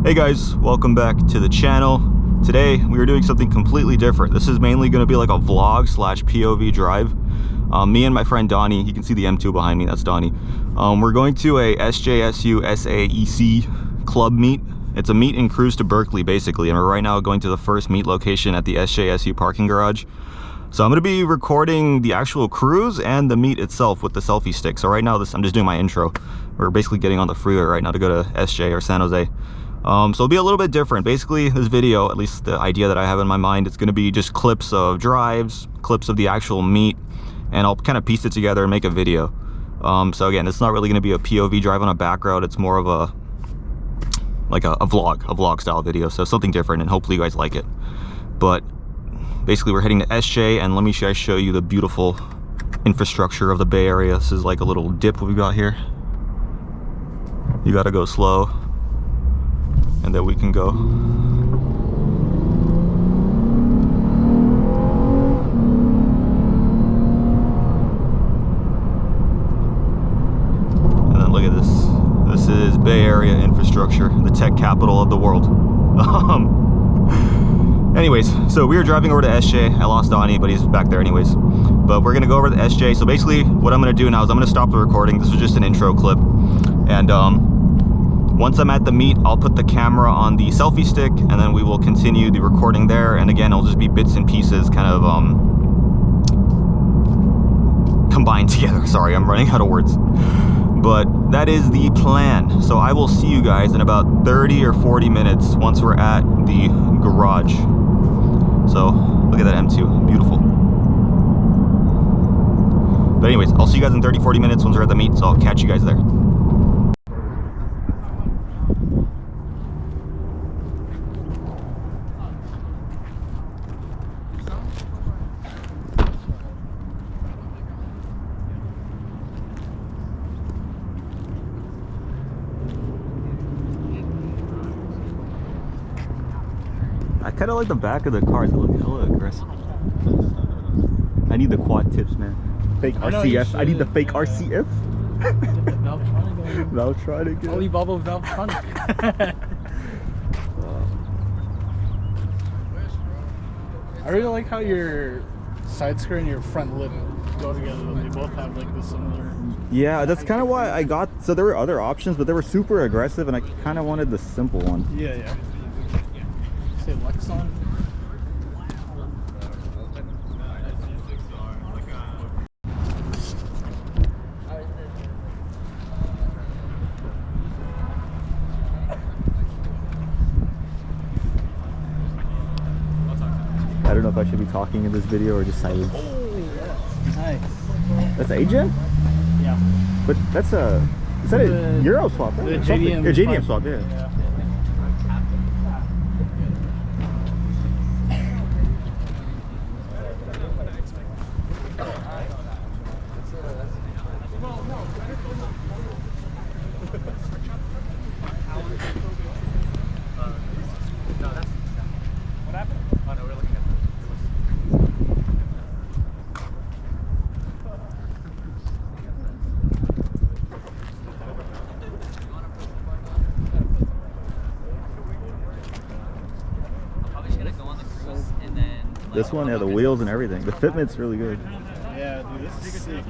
Hey guys, welcome back to the channel. Today we are doing something completely different. This is mainly going to be like a vlog slash POV drive. Me and my friend Donnie, you can see the M2 behind me, that's Donnie. We're going to a SJSU SAEC club meet. It's a meet and cruise to Berkeley basically, and we're right now going to the first meet location at the SJSU parking garage. So I'm going to be recording the actual cruise and the meet itself with the selfie stick. So right now I'm just doing my intro. We're basically getting on the freeway right now to go to SJ or San Jose. So it'll be a little bit different. Basically, this video, at least the idea that I have in my mind, it's going to be just clips of drives, clips of the actual meet, and I'll kind of piece it together and make a video. So again, it's not really going to be a POV drive on a back road. It's more of a vlog style video. So something different, and hopefully you guys like it. But basically, we're heading to SJ, and let me show you the beautiful infrastructure of the Bay Area. This is like a little dip we've got here. You got to go slow, and then we can go. And then look at this. This is Bay Area infrastructure, the tech capital of the world. Anyways, so we were driving over to SJ. I lost Donnie, but he's back there anyways. But we're gonna go over to SJ. So basically, what I'm gonna do now is I'm gonna stop the recording. This was just an intro clip, and once I'm at the meet, I'll put the camera on the selfie stick, and then we will continue the recording there. And again, it'll just be bits and pieces kind of combined together. Sorry, I'm running out of words. But that is the plan. So I will see you guys in about 30 or 40 minutes once we're at the garage. So look at that M2, beautiful. But anyways, I'll see you guys in 30-40 minutes once we're at the meet, so I'll catch you guys there. I kind of like the back of the cars. They look hella aggressive. I need the quad tips, man. Fake RCF. I need the fake RCF. Valvetronic. Alibaba Valvetronic. I really like how your side skirt and your front lip go together. They both have like this similar. Yeah, that's kind of why I got. So there were other options, but they were super aggressive, and I kind of wanted the simple one. Yeah, yeah. Say Lexus. I don't know if I should be talking in this video or just silent. Oh, yeah. Nice. That's AGEN? Yeah. But that's a... Is that a Euro swap? Right? The JDM. Yeah, JDM swap, yeah. This one, yeah, the wheels and everything. The fitment's really good. Yeah, dude, this is sick.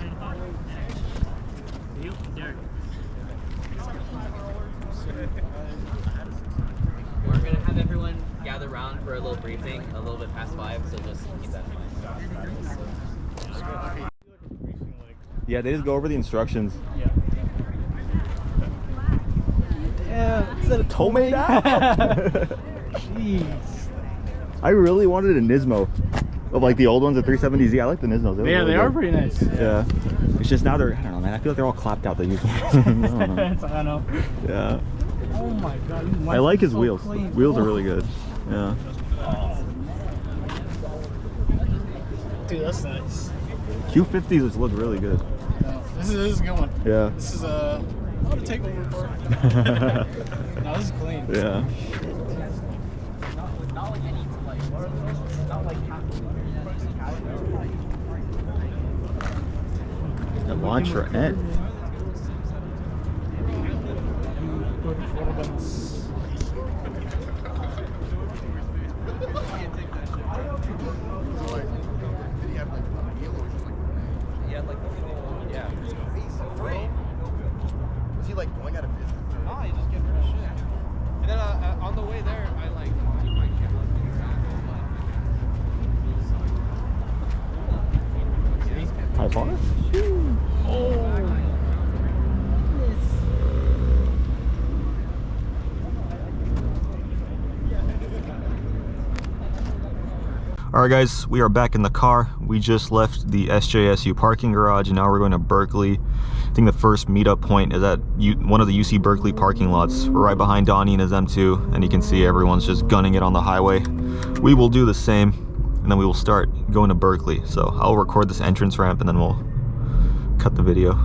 We're going to have everyone gather around for a little briefing a little bit past 5, so just keep that in mind. Yeah, they just go over the instructions. Yeah. Yeah, is that a Tomei now? Jeez. I really wanted a Nismo of like the old ones, the 370Z. I like the Nismos. Yeah, they are pretty nice. Yeah. It's just now they're, I don't know, man. I feel like they're all clapped out. They use them. I know. Yeah. Oh my god. I like his so wheels. clean. Wheels are really good. Yeah. Dude, that's nice. Q50s look really good. No, this is a good one. Yeah. This is a takeover for it. No, this is clean. Yeah. Not like any, not like The launcher end. All right, guys, we are back in the car. We just left the SJSU parking garage, and now we're going to Berkeley. I think the first meetup point is at one of the UC Berkeley parking lots. We're right behind Donnie and his M2, and you can see everyone's just gunning it on the highway. We will do the same, and then we will start going to Berkeley. So I'll record this entrance ramp, and then we'll cut the video.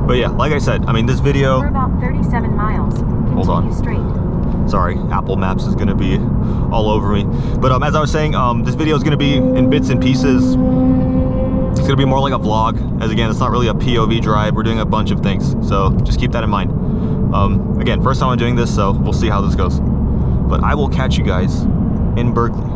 But yeah, like I said, I mean, this video... We're about 37 miles. Hold on. Straight. Sorry, Apple Maps is going to be all over me. But as I was saying, this video is going to be in bits and pieces. It's going to be more like a vlog. As again, it's not really a POV drive. We're doing a bunch of things. So just keep that in mind. Again, first time I'm doing this, so we'll see how this goes. But I will catch you guys in Berkeley.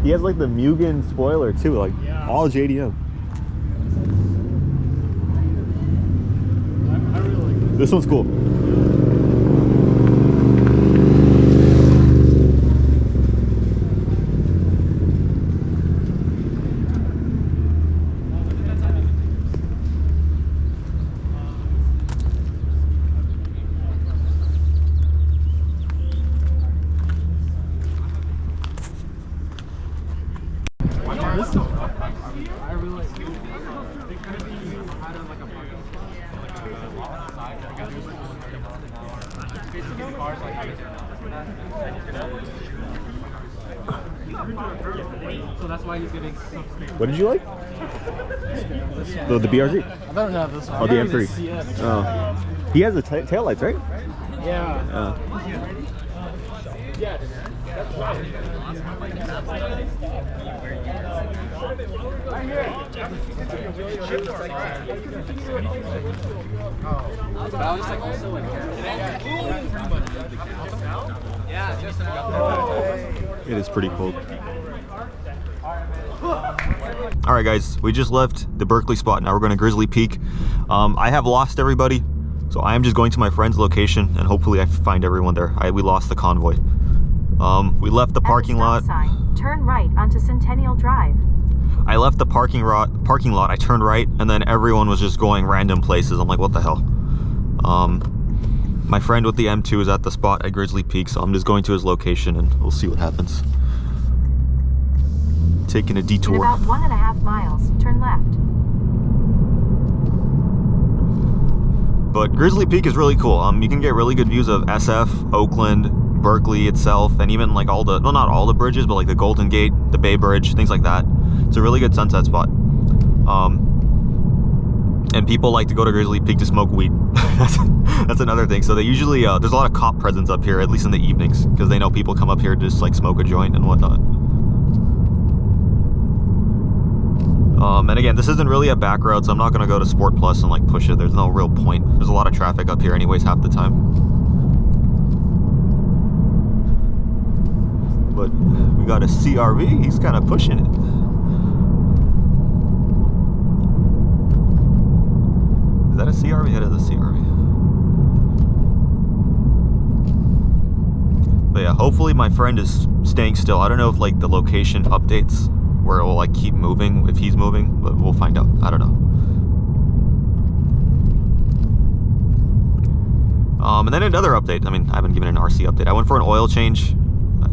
He has like the Mugen spoiler too, like all JDM. I really like this. This one's cool. So that's why he's getting so What did you like? The BRZ? I don't know this one. Oh, the M3. Oh. He has the tail lights, right? Yeah. It is pretty cold. All right, guys, we just left the Berkeley spot. Now we're going to Grizzly Peak. I have lost everybody, so I am just going to my friend's location, and hopefully I find everyone there. We lost the convoy. We left the parking lot. Turn right onto Centennial Drive. I left the parking lot. I turned right, and then everyone was just going random places. I'm like, what the hell? My friend with the M2 is at the spot at Grizzly Peak, so I'm just going to his location, and we'll see what happens. Taking a detour. In about 1.5 miles, turn left. But Grizzly Peak is really cool. You can get really good views of SF, Oakland, Berkeley itself, and even like all the, well, not all the bridges, but like the Golden Gate, the Bay Bridge, things like that. It's a really good sunset spot. And people like to go to Grizzly Peak to smoke weed. That's another thing. So they usually, there's a lot of cop presence up here, at least in the evenings, because they know people come up here to just like smoke a joint and whatnot. And again, this isn't really a back road, so I'm not going to go to Sport Plus and like push it. There's no real point. There's a lot of traffic up here anyways half the time. But we got a CRV. He's kind of pushing it. Is that a CRV? It is a CRV. But yeah, hopefully my friend is staying still. I don't know if like the location updates where it will like keep moving if he's moving, but we'll find out. I don't know. And then another update. I mean, I haven't given an RC update. I went for an oil change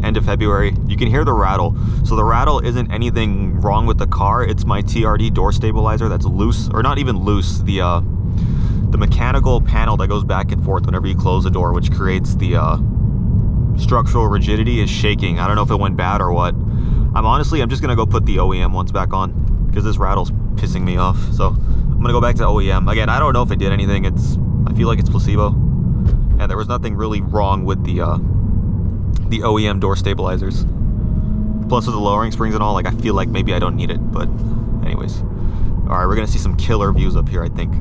end of February. You can hear the rattle. So the rattle isn't anything wrong with the car. It's my TRD door stabilizer that's loose, or not even loose. The mechanical panel that goes back and forth whenever you close the door, which creates the structural rigidity, is shaking. I don't know if it went bad or what. I'm just gonna go put the OEM ones back on because this rattle's pissing me off. So I'm gonna go back to OEM. Again, I don't know if it did anything. I feel like it's placebo. And there was nothing really wrong with the OEM door stabilizers. Plus with the lowering springs and all, like I feel like maybe I don't need it, but anyways. All right, we're gonna see some killer views up here, I think.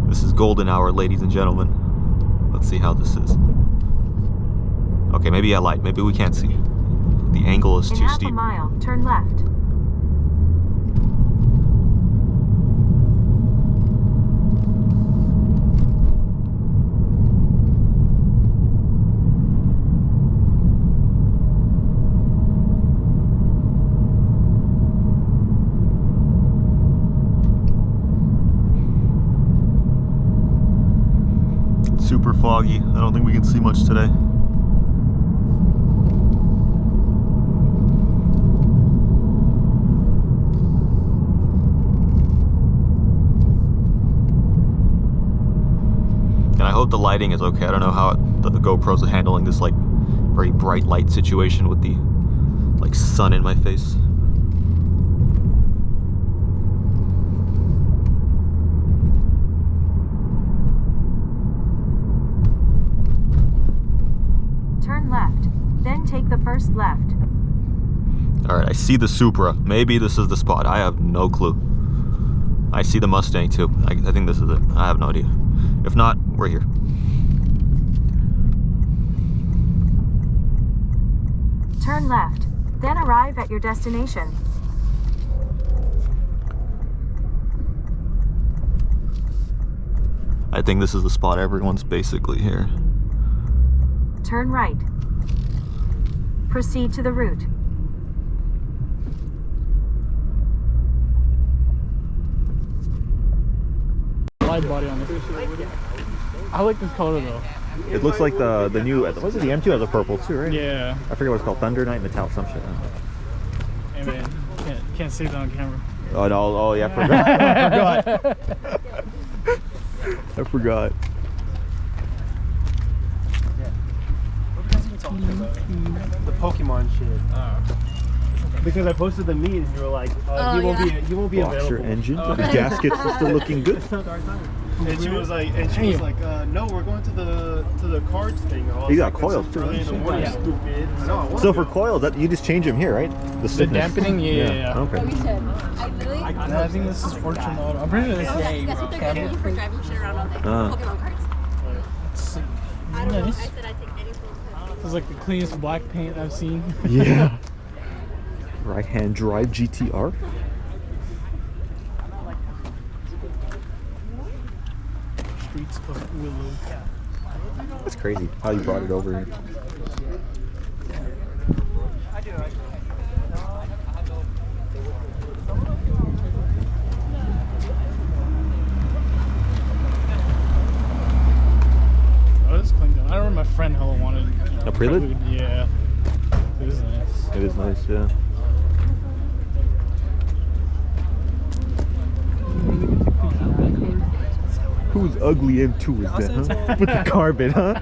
This is golden hour, ladies and gentlemen. Let's see how this is. Okay, maybe I lied. Maybe we can't see. The angle is too steep. In half a mile, turn left. Super foggy. I don't think we can see much today. And I hope the lighting is okay. I don't know how the GoPro's handling this like very bright light situation with the like sun in my face. Turn left, then take the first left. All right, I see the Supra. Maybe this is the spot. I have no clue. I see the Mustang too. I think this is it. I have no idea. If not, we're here. Turn left, then arrive at your destination. I think this is the spot. Everyone's basically here. Turn right. Proceed to the route. Live body on this. I like this color though. It looks like the new, what's it, the M2 has a purple too, right? Yeah. I forget what it's called, Thunder Night Metallic, some shit. Hey man, can't see that on camera. Oh no, oh yeah, I forgot. I forgot. The Pokemon shit. Because I posted the meet and you were like, he won't be Boxer available. engine. The gaskets are still looking good. And she was like, no, we're going to the cards thing. You got coils too. Early in the morning, stupid. No, So for coils, that you just change them here, right? The The stiffness. dampening, yeah. Okay. We should. I literally. I think this is Fortune Auto. I'm pretty sure this is. That's what they're getting for driving shit around all day. Pokemon cards. I don't know. I Nice. said I take any full This is like the cleanest black paint I've seen. Yeah. Right-hand drive GTR. Streets of Willow. That's crazy how you brought it over here. Oh, this is clean down. I remember my friend hella wanted A Prelude? Yeah. It is nice. It is nice, yeah. Whose ugly M2 is that, huh? With the carbon, huh?